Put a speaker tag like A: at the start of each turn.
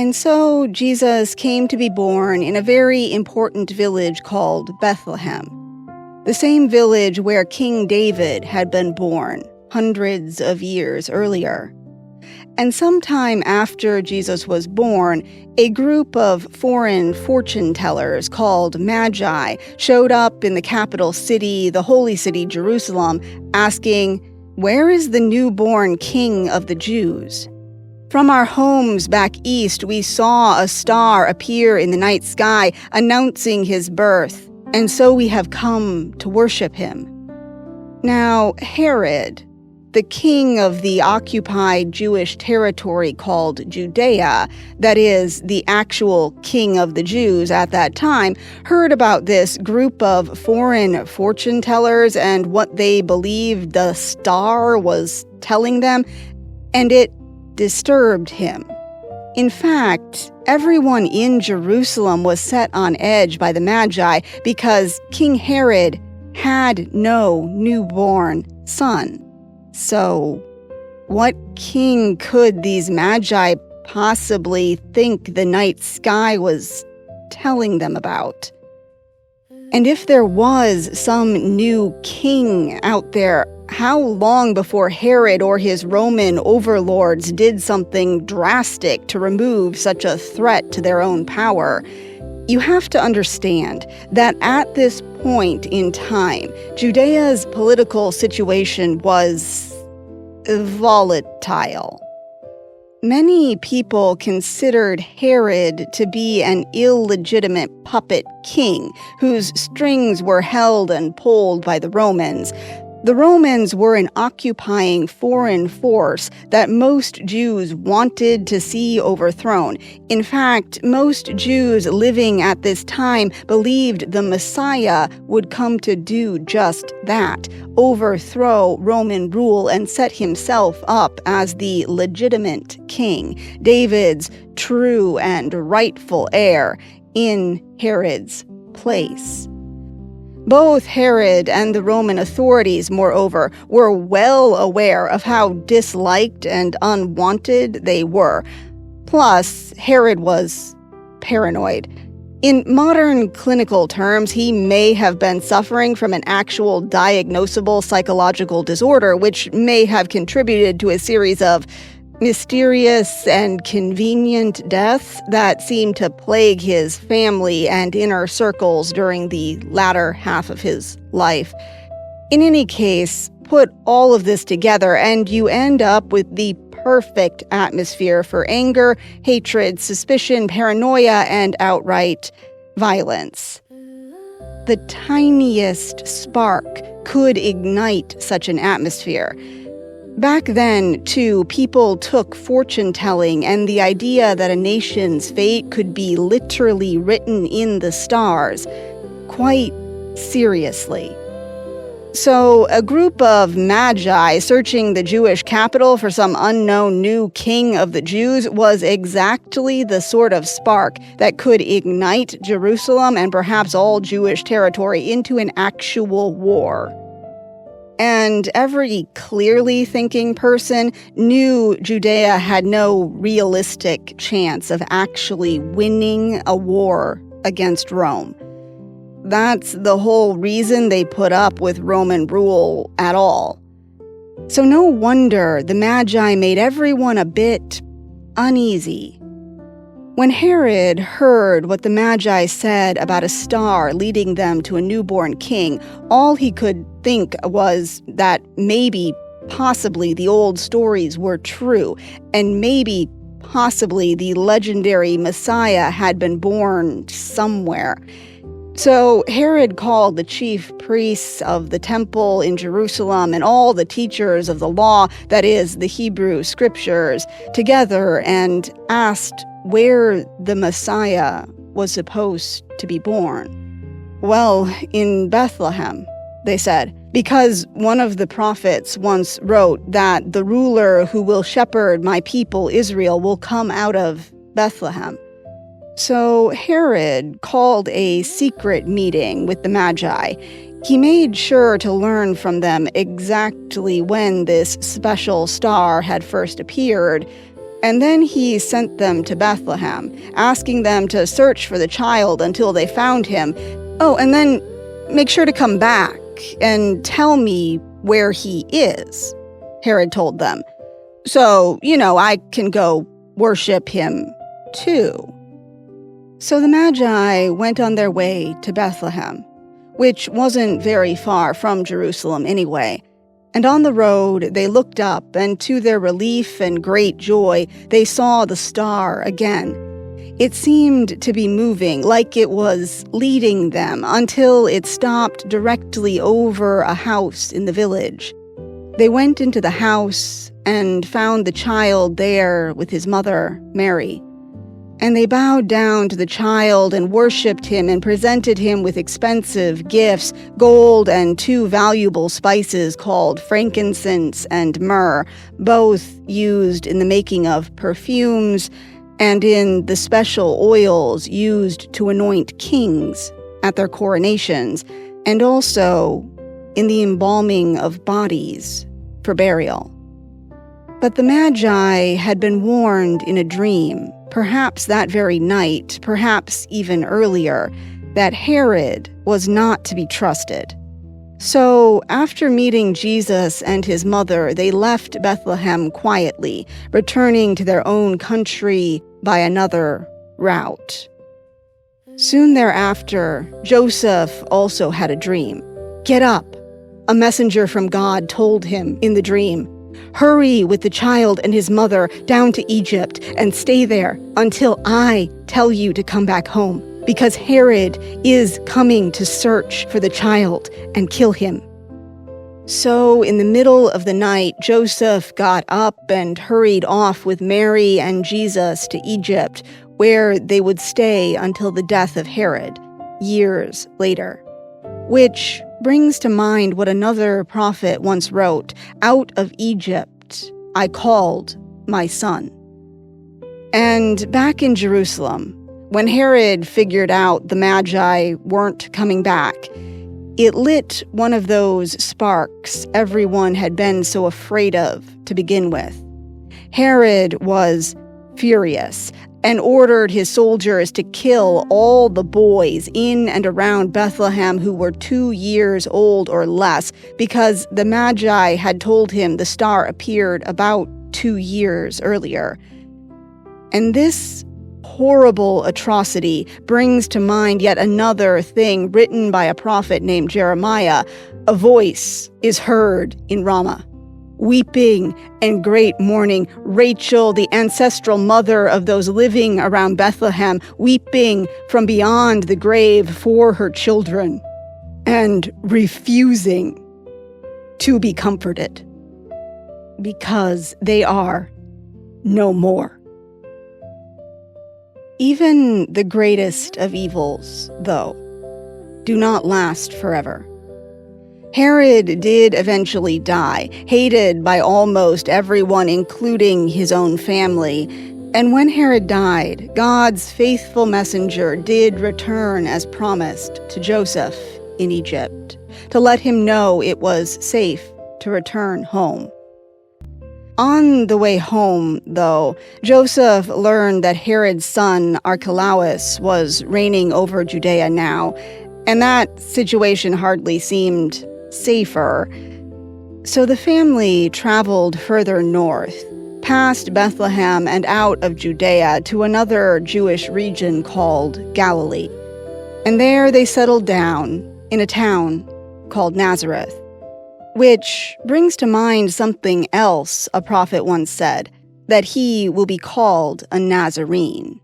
A: And so Jesus came to be born in a very important village called Bethlehem, the same village where King David had been born hundreds of years earlier. And sometime after Jesus was born, a group of foreign fortune tellers called Magi showed up in the capital city, the holy city Jerusalem, asking, "Where is the newborn King of the Jews? From our homes back east, we saw a star appear in the night sky announcing his birth, and so we have come to worship him." Now, Herod, the king of the occupied Jewish territory called Judea, that is, the actual king of the Jews at that time, heard about this group of foreign fortune tellers and what they believed the star was telling them, and it disturbed him. In fact, everyone in Jerusalem was set on edge by the Magi because King Herod had no newborn son. So, what king could these Magi possibly think the night sky was telling them about? And if there was some new king out there, how long before Herod or his Roman overlords did something drastic to remove such a threat to their own power? You have to understand that at this point in time, Judea's political situation was volatile. Many people considered Herod to be an illegitimate puppet king whose strings were held and pulled by the Romans. The Romans were an occupying foreign force that most Jews wanted to see overthrown. In fact, most Jews living at this time believed the Messiah would come to do just that, overthrow Roman rule and set himself up as the legitimate king, David's true and rightful heir, in Herod's place. Both Herod and the Roman authorities, moreover, were well aware of how disliked and unwanted they were. Plus, Herod was paranoid. In modern clinical terms, he may have been suffering from an actual diagnosable psychological disorder, which may have contributed to a series of mysterious and convenient deaths that seemed to plague his family and inner circles during the latter half of his life. In any case, put all of this together and you end up with the perfect atmosphere for anger, hatred, suspicion, paranoia, and outright violence. The tiniest spark could ignite such an atmosphere. Back then, too, people took fortune-telling and the idea that a nation's fate could be literally written in the stars quite seriously. So, a group of Magi searching the Jewish capital for some unknown new king of the Jews was exactly the sort of spark that could ignite Jerusalem and perhaps all Jewish territory into an actual war. And every clearly thinking person knew Judea had no realistic chance of actually winning a war against Rome. That's the whole reason they put up with Roman rule at all. So no wonder the Magi made everyone a bit uneasy. When Herod heard what the Magi said about a star leading them to a newborn king, all he could think was that maybe, possibly, the old stories were true, and maybe, possibly, the legendary Messiah had been born somewhere. So Herod called the chief priests of the temple in Jerusalem and all the teachers of the law, that is, the Hebrew scriptures, together and asked where the Messiah was supposed to be born. Well, in Bethlehem, they said, because one of the prophets once wrote that the ruler who will shepherd my people Israel will come out of Bethlehem. So Herod called a secret meeting with the Magi. He made sure to learn from them exactly when this special star had first appeared, And then he sent them to Bethlehem, asking them to search for the child until they found him. Oh, and then make sure to come back and tell me where he is, Herod told them. So, I can go worship him too. So the Magi went on their way to Bethlehem, which wasn't very far from Jerusalem anyway. And on the road, they looked up, and to their relief and great joy, they saw the star again. It seemed to be moving, like it was leading them, until it stopped directly over a house in the village. They went into the house and found the child there with his mother, Mary. And they bowed down to the child and worshipped him and presented him with expensive gifts, gold and 2 valuable spices called frankincense and myrrh, both used in the making of perfumes and in the special oils used to anoint kings at their coronations, and also in the embalming of bodies for burial. But the Magi had been warned in a dream, perhaps that very night, perhaps even earlier, that Herod was not to be trusted. So, after meeting Jesus and his mother, they left Bethlehem quietly, returning to their own country by another route. Soon thereafter, Joseph also had a dream. "Get up," a messenger from God told him in the dream. "Hurry with the child and his mother down to Egypt and stay there until I tell you to come back home, because Herod is coming to search for the child and kill him." So in the middle of the night, Joseph got up and hurried off with Mary and Jesus to Egypt, where they would stay until the death of Herod, years later. Which brings to mind what another prophet once wrote, "Out of Egypt I called my son." And back in Jerusalem, when Herod figured out the Magi weren't coming back, it lit one of those sparks everyone had been so afraid of to begin with. Herod was furious and ordered his soldiers to kill all the boys in and around Bethlehem who were 2 years old or less, because the Magi had told him the star appeared about 2 years earlier. And this horrible atrocity brings to mind yet another thing written by a prophet named Jeremiah. "A voice is heard in Ramah, weeping and great mourning. Rachel, the ancestral mother of those living around Bethlehem, weeping from beyond the grave for her children, and refusing to be comforted, because they are no more." Even the greatest of evils, though, do not last forever. Herod did eventually die, hated by almost everyone, including his own family. And when Herod died, God's faithful messenger did return as promised to Joseph in Egypt, to let him know it was safe to return home. On the way home, though, Joseph learned that Herod's son Archelaus was reigning over Judea now, and that situation hardly seemed safer. So the family traveled further north, past Bethlehem and out of Judea to another Jewish region called Galilee. And there they settled down in a town called Nazareth. Which brings to mind something else a prophet once said, that he will be called a Nazarene.